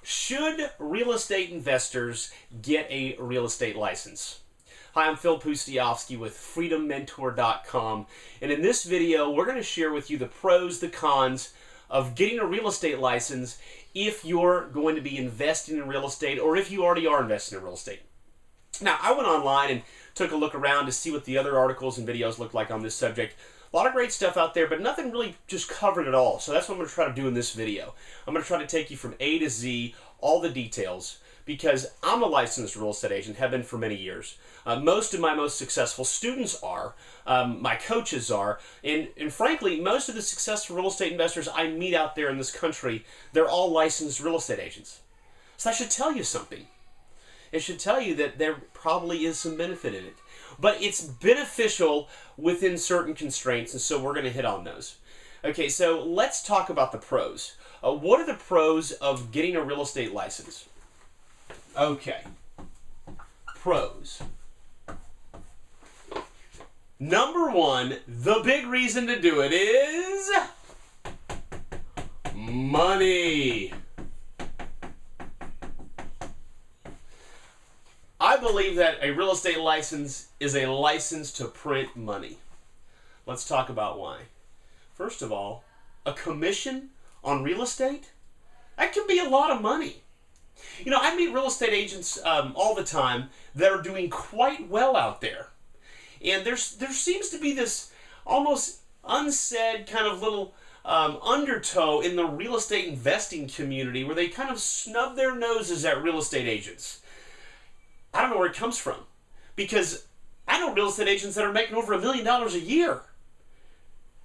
Should real estate investors get a real estate license? Hi, I'm Phil Pustiowski with freedommentor.com, and in this video we're going to share with you the pros, the cons of getting a real estate license if you're going to be investing in real estate or if you already are investing in real estate. Now, I went online and took a look around to see what the other articles and videos look like on this subject. A lot of great stuff out there, but nothing really just covered at all. So that's what I'm going to try to do in this video. I'm going to try to take you from A to Z, all the details, because I'm a licensed real estate agent, have been for many years. Most of my most successful students are, my coaches are, and frankly, most of the successful real estate investors I meet out there in this country, they're all licensed real estate agents. So that should tell you something. It should tell you that there probably is some benefit in it. But it's beneficial within certain constraints, and so we're going to hit on those. Okay, so let's talk about the pros. What are the pros of getting a real estate license? Okay, pros. Number one, the big reason to do it is money. I believe that a real estate license is a license to print money. Let's talk about why. First of all, a commission on real estate, that can be a lot of money. You know, I meet real estate agents all the time that are doing quite well out there. And there seems to be this almost unsaid kind of little undertow in the real estate investing community where they kind of snub their noses at real estate agents. I don't know where it comes from, because I know real estate agents that are making over $1 million a year,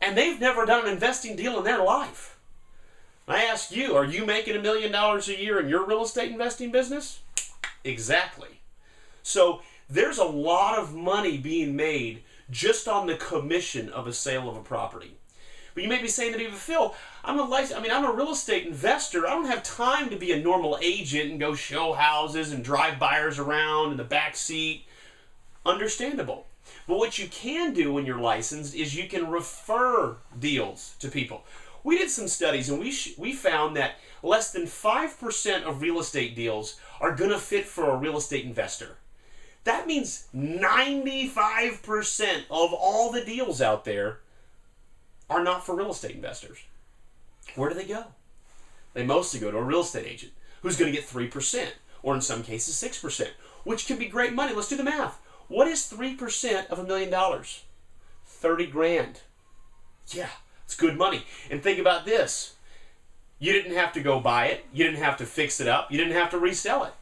and they've never done an investing deal in their life. I ask you, are you making $1 million a year in your real estate investing business? Exactly. So there's a lot of money being made just on the commission of a sale of a property. But you may be saying to me, Phil, I'm a real estate investor. I don't have time to be a normal agent and go show houses and drive buyers around in the back seat. Understandable. But what you can do when you're licensed is you can refer deals to people. We did some studies and we found that less than 5% of real estate deals are going to fit for a real estate investor. That means 95% of all the deals out there are not for real estate investors. Where do they go? They mostly go to a real estate agent who's going to get 3%, or in some cases 6%, which can be great money. Let's do the math. What is 3% of $1 million? 30 grand. Yeah, it's good money. And think about this. You didn't have to go buy it. You didn't have to fix it up. You didn't have to resell it.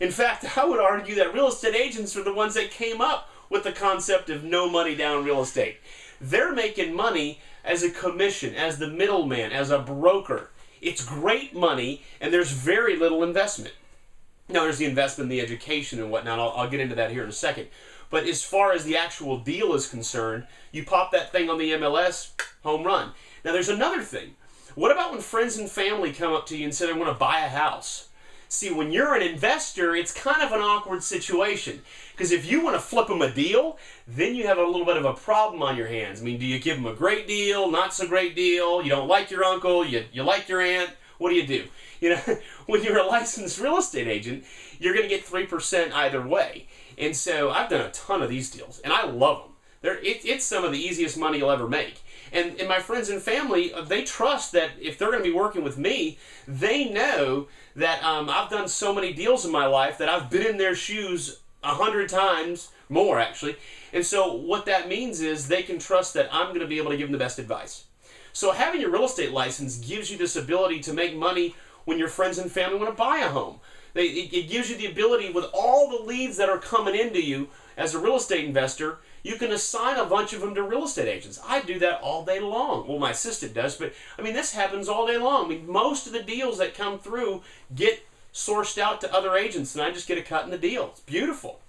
In fact, I would argue that real estate agents are the ones that came up with the concept of no money down real estate. They're making money as a commission, as the middleman, as a broker. It's great money, and there's very little investment. Now, there's the investment in the education and whatnot. I'll get into that here in a second. But as far as the actual deal is concerned, you pop that thing on the MLS, home run. Now, there's another thing. What about when friends and family come up to you and say they want to buy a house? See, when you're an investor, it's kind of an awkward situation. Because if you want to flip them a deal, then you have a little bit of a problem on your hands. I mean, do you give them a great deal, not so great deal? You don't like your uncle, you like your aunt? What do? You know, when you're a licensed real estate agent, you're going to get 3% either way. And so I've done a ton of these deals, and I love them. It's some of the easiest money you'll ever make. And my friends and family, they trust that if they're going to be working with me, they know that I've done so many deals in my life that I've been in their shoes 100 times, more actually. And so what that means is they can trust that I'm going to be able to give them the best advice. So having your real estate license gives you this ability to make money when your friends and family want to buy a home. It gives you the ability, with all the leads that are coming into you as a real estate investor, you can assign a bunch of them to real estate agents. I do that all day long. Well, my assistant does, but I mean, this happens all day long. I mean, most of the deals that come through get sourced out to other agents, and I just get a cut in the deal. It's beautiful.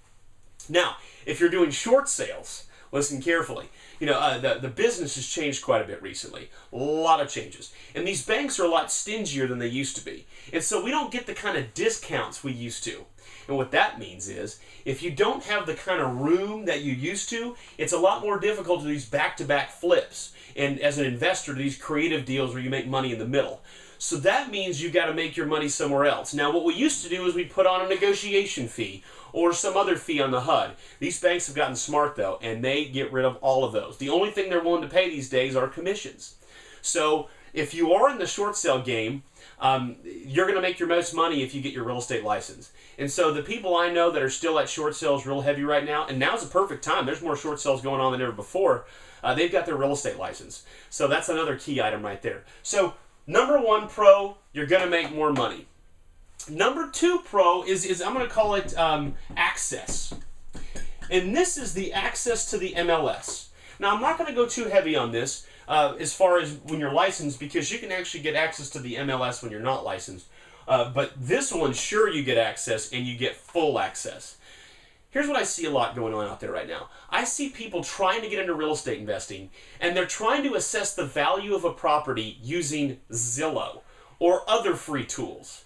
Now, if you're doing short sales, listen carefully. You know, the business has changed quite a bit recently. A lot of changes. And these banks are a lot stingier than they used to be. And so we don't get the kind of discounts we used to. And what that means is, if you don't have the kind of room that you used to, it's a lot more difficult to do these back-to-back flips. And as an investor, these creative deals where you make money in the middle. So that means you've got to make your money somewhere else. Now, what we used to do is we put on a negotiation fee or some other fee on the HUD. These banks have gotten smart, though, and they get rid of all of those. The only thing they're willing to pay these days are commissions. So if you are in the short sale game, you're going to make your most money if you get your real estate license. And so the people I know that are still at short sales real heavy right now, and now's the perfect time. There's more short sales going on than ever before. They've got their real estate license. So that's another key item right there. So number one pro, you're going to make more money. Number two pro is I'm going to call it access. And this is the access to the MLS. Now, I'm not going to go too heavy on this as far as when you're licensed, because you can actually get access to the MLS when you're not licensed. But this will ensure you get access and you get full access. Here's what I see a lot going on out there right now. I see people trying to get into real estate investing, and they're trying to assess the value of a property using Zillow or other free tools.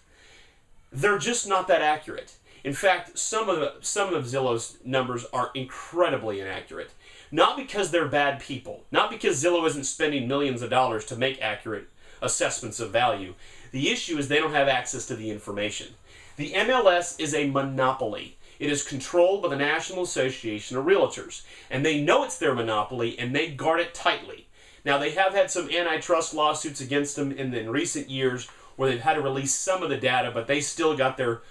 They're just not that accurate. In fact, some of Zillow's numbers are incredibly inaccurate. Not because they're bad people, not because Zillow isn't spending millions of dollars to make accurate assessments of value. The issue is they don't have access to the information. The MLS is a monopoly. It is controlled by the National Association of Realtors, and they know it's their monopoly, and they guard it tightly. Now, they have had some antitrust lawsuits against them in recent years where they've had to release some of the data, but they still got their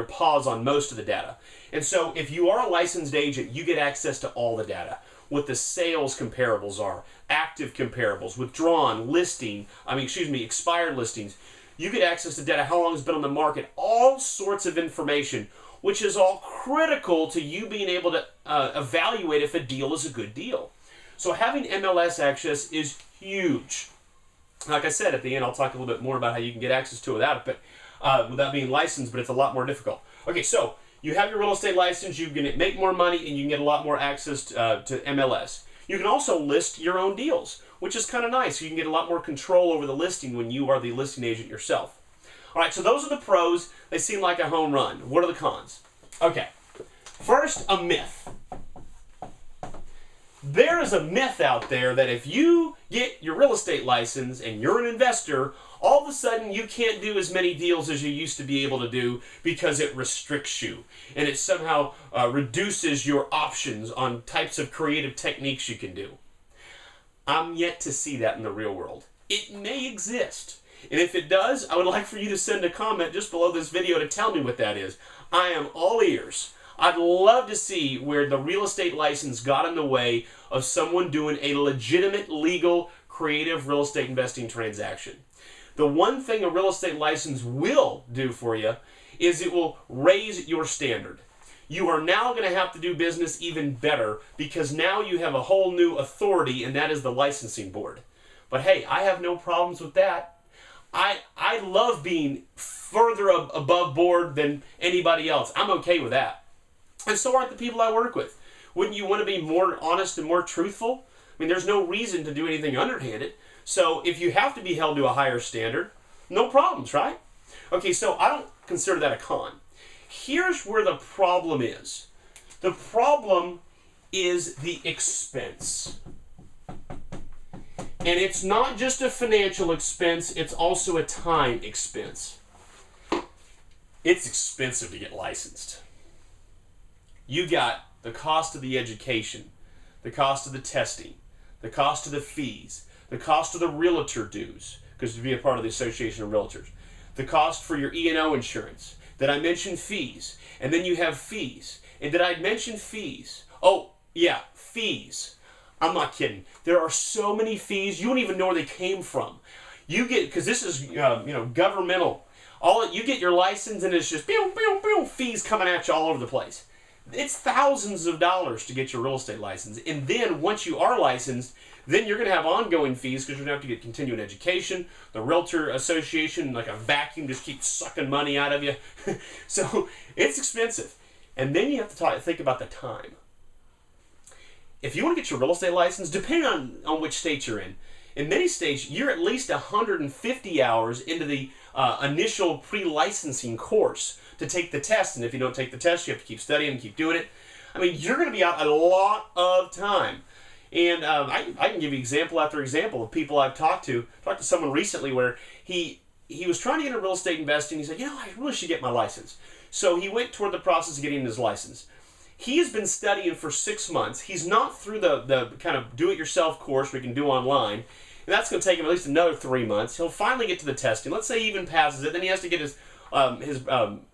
paws on most of the data. And so if you are a licensed agent, you get access to all the data. What the sales comparables are, active comparables, withdrawn, expired listings. You get access to data, how long it's been on the market, all sorts of information, which is all critical to you being able to evaluate if a deal is a good deal. So having MLS access is huge. Like I said, at the end, I'll talk a little bit more about how you can get access to it without being licensed, but it's a lot more difficult. Okay, so you have your real estate license, you can make more money, and you can get a lot more access to MLS. You can also list your own deals, which is kind of nice. You can get a lot more control over the listing when you are the listing agent yourself. All right, so those are the pros. They seem like a home run. What are the cons? Okay, first, a myth. There is a myth out there that if you get your real estate license and you're an investor, all of a sudden you can't do as many deals as you used to be able to do because it restricts you and it somehow reduces your options on types of creative techniques you can do. I'm yet to see that in the real world. It may exist. And if it does, I would like for you to send a comment just below this video to tell me what that is. I am all ears. I'd love to see where the real estate license got in the way of someone doing a legitimate, legal, creative real estate investing transaction. The one thing a real estate license will do for you is it will raise your standard. You are now going to have to do business even better because now you have a whole new authority, and that is the licensing board. But hey, I have no problems with that. I love being further above board than anybody else. I'm okay with that. And so aren't the people I work with. Wouldn't you want to be more honest and more truthful? I mean, there's no reason to do anything underhanded. So if you have to be held to a higher standard, no problems, right? Okay, so I don't consider that a con. Here's where the problem is. The problem is the expense. And it's not just a financial expense, it's also a time expense. It's expensive to get licensed. You got the cost of the education, the cost of the testing, the cost of the fees, the cost of the realtor dues, because to be a part of the Association of Realtors, the cost for your E&O insurance. Did I mention fees? And then you have fees. And did I mention fees? Oh, yeah, fees. I'm not kidding. There are so many fees, you don't even know where they came from. You get, because this is, governmental. You get your license and it's just fees coming at you all over the place. It's thousands of dollars to get your real estate license. And then once you are licensed, then you're going to have ongoing fees because you're going to have to get continuing education. The Realtor Association, like a vacuum, just keeps sucking money out of you. So it's expensive. And then you have to think about the time. If you want to get your real estate license, depending on which state you're in many states, you're at least 150 hours into the initial pre-licensing course to take the test. And if you don't take the test, you have to keep studying and keep doing it. I mean, you're going to be out a lot of time. And I can give you example after example of people I've talked to. Talked to someone recently where he was trying to get into real estate investing. He said, I really should get my license. So he went toward the process of getting his license. He has been studying for 6 months. He's not through the kind of do-it-yourself course we can do online. And that's going to take him at least another 3 months. He'll finally get to the testing. Let's say he even passes it. Then he has to get his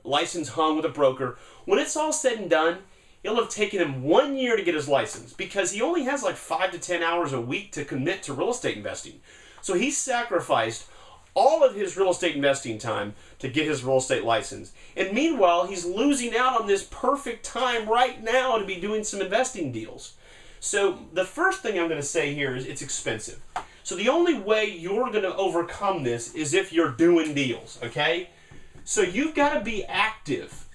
license hung with a broker. When it's all said and done, it'll have taken him 1 year to get his license because he only has like 5 to 10 hours a week to commit to real estate investing. So he sacrificed all of his real estate investing time to get his real estate license. And meanwhile, he's losing out on this perfect time right now to be doing some investing deals. So the first thing I'm going to say here is it's expensive. So the only way you're going to overcome this is if you're doing deals, okay? So you've got to be active.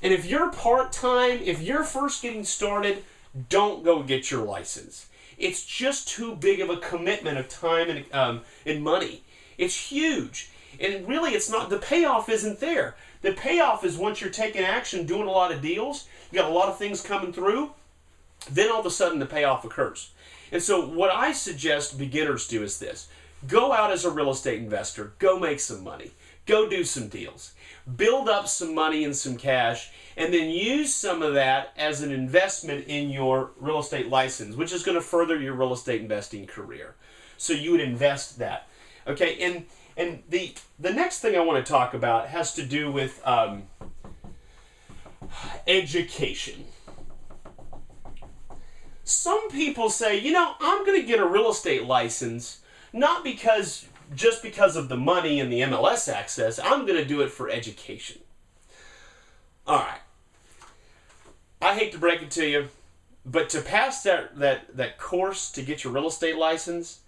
And if you're part-time, if you're first getting started, don't go get your license. It's just too big of a commitment of time and money. It's huge. And really, it's not, the payoff isn't there. The payoff is once you're taking action, doing a lot of deals, you got a lot of things coming through, then all of a sudden the payoff occurs. And so what I suggest beginners do is this. Go out as a real estate investor. Go make some money. Go do some deals. Build up some money and some cash, and then use some of that as an investment in your real estate license, which is going to further your real estate investing career. So you would invest that. Okay, and the next thing I want to talk about has to do with education. Some people say, I'm going to get a real estate license, not just because of the money and the MLS access. I'm going to do it for education. All right. I hate to break it to you, but to pass that course to get your real estate license,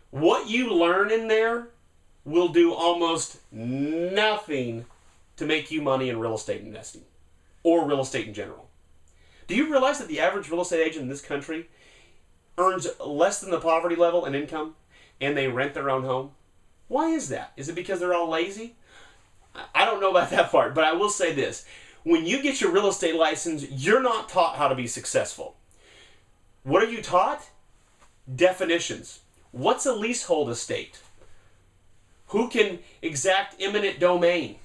what you learn in there will do almost nothing to make you money in real estate investing or real estate in general. Do you realize that the average real estate agent in this country earns less than the poverty level in income and they rent their own home? Why is that? Is it because they're all lazy? I don't know about that part, but I will say this. When you get your real estate license, you're not taught how to be successful. What are you taught? Definitions. What's a leasehold estate? Who can exact eminent domain?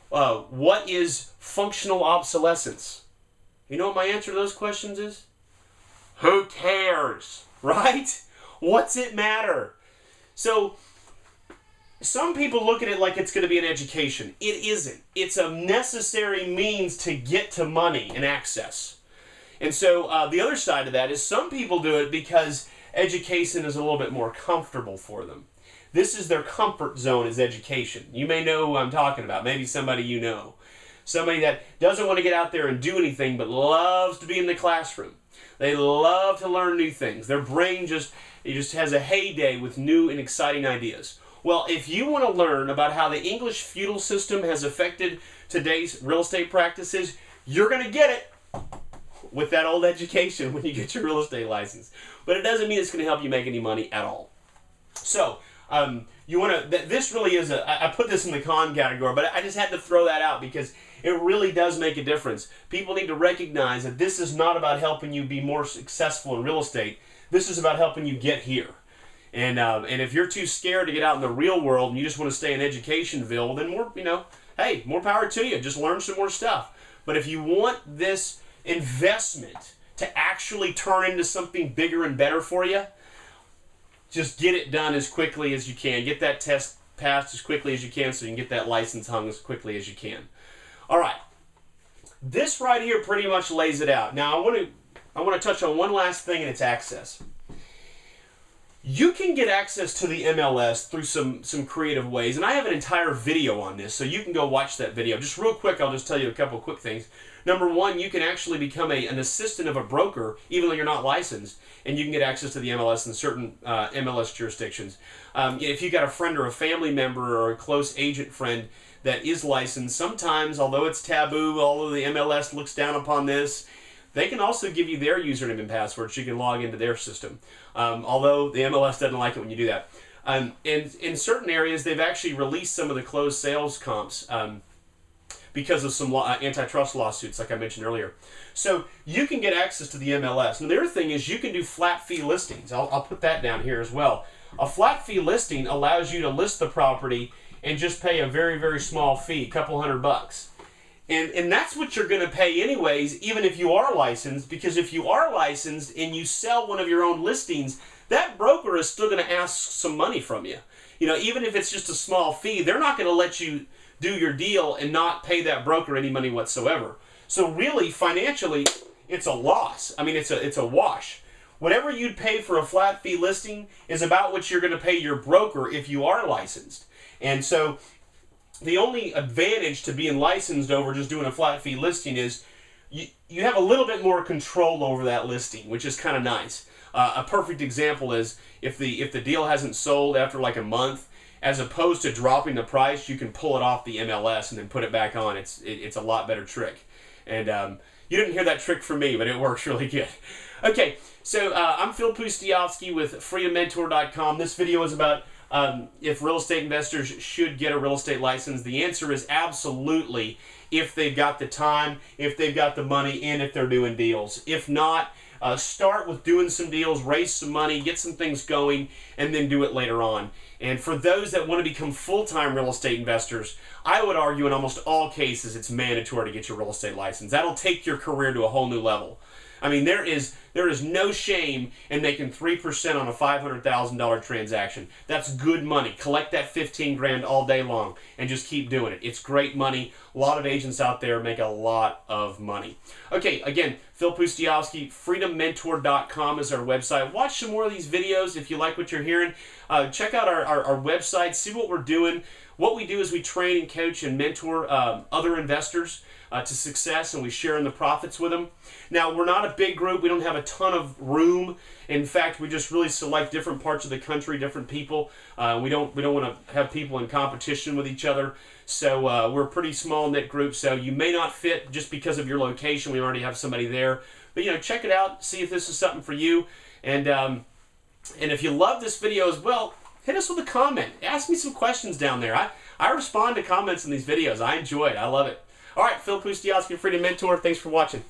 What is functional obsolescence? You know what my answer to those questions is? Who cares? Right? What's it matter? So, some people look at it like it's going to be an education. It isn't. It's a necessary means to get to money and access. And so, the other side of that is some people do it because education is a little bit more comfortable for them. This is their comfort zone, is education. You may know who I'm talking about. Maybe somebody you know. Somebody that doesn't want to get out there and do anything but loves to be in the classroom. They love to learn new things. Their brain just has a heyday with new and exciting ideas. Well, if you want to learn about how the English feudal system has affected today's real estate practices, you're going to get it with that old education when you get your real estate license. But it doesn't mean it's going to help you make any money at all. So, you want to, this really is I put this in the con category, but I just had to throw that out because it really does make a difference. People need to recognize that this is not about helping you be more successful in real estate. This is about helping you get here. And if you're too scared to get out in the real world and you just want to stay in Educationville, then hey, more power to you. Just learn some more stuff. But if you want this investment to actually turn into something bigger and better for you, just get it done as quickly as you can. Get that test passed as quickly as you can so you can get that license hung as quickly as you can. All right. This right here pretty much lays it out. Now, I want to touch on one last thing, and it's access. You can get access to the MLS through some creative ways, and I have an entire video on this, so you can go watch that video. Just real quick, I'll just tell you a couple quick things. Number one, you can actually become an assistant of a broker, even though you're not licensed, and you can get access to the MLS in certain MLS jurisdictions. If you've got a friend or a family member or a close agent friend that is licensed, sometimes, although it's taboo, although the MLS looks down upon this, they can also give you their username and password so you can log into their system. Although the MLS doesn't like it when you do that. And in certain areas, they've actually released some of the closed sales comps. because of some antitrust lawsuits, like I mentioned earlier. So you can get access to the MLS. And the other thing is you can do flat fee listings. I'll put that down here as well. A flat fee listing allows you to list the property and just pay a very, very small fee, a couple $100. And that's what you're going to pay anyways, even if you are licensed, because if you are licensed and you sell one of your own listings, that broker is still going to ask some money from you. You know, even if it's just a small fee, they're not going to let you do your deal and not pay that broker any money whatsoever. So really, financially, it's a loss. I mean, it's a wash. Whatever you'd pay for a flat fee listing is about what you're going to pay your broker if you are licensed. And so the only advantage to being licensed over just doing a flat fee listing is you have a little bit more control over that listing, which is kind of nice. A perfect example is if the deal hasn't sold after like a month, as opposed to dropping the price, you can pull it off the MLS and then put it back on. It's a lot better trick. And you didn't hear that trick from me, but it works really good. Okay, so I'm Phil Pustiowski with freedommentor.com. This video is about if real estate investors should get a real estate license. The answer is absolutely, if they've got the time, if they've got the money, and if they're doing deals. If not, start with doing some deals, raise some money, get some things going, and then do it later on. And for those that want to become full-time real estate investors, I would argue in almost all cases it's mandatory to get your real estate license. That'll take your career to a whole new level. I mean, there is no shame in making 3% on a $500,000 transaction. That's good money. Collect that 15 grand all day long and just keep doing it. It's great money. A lot of agents out there make a lot of money. Okay, again, Phil Pustiowski, freedommentor.com is our website. Watch some more of these videos if you like what you're hearing. Check out our website, see what we're doing. What we do is we train and coach and mentor other investors to success, and we share in the profits with them. Now, we're not a big group. We don't have a ton of room. In fact, we just really select different parts of the country, different people. We don't want to have people in competition with each other. So we're a pretty small knit group. So you may not fit just because of your location. We already have somebody there. But check it out. See if this is something for you. And if you love this video as well, hit us with a comment. Ask me some questions down there. I respond to comments in these videos. I enjoy it. I love it. All right, Phil Pustiowski, Freedom Mentor. Thanks for watching.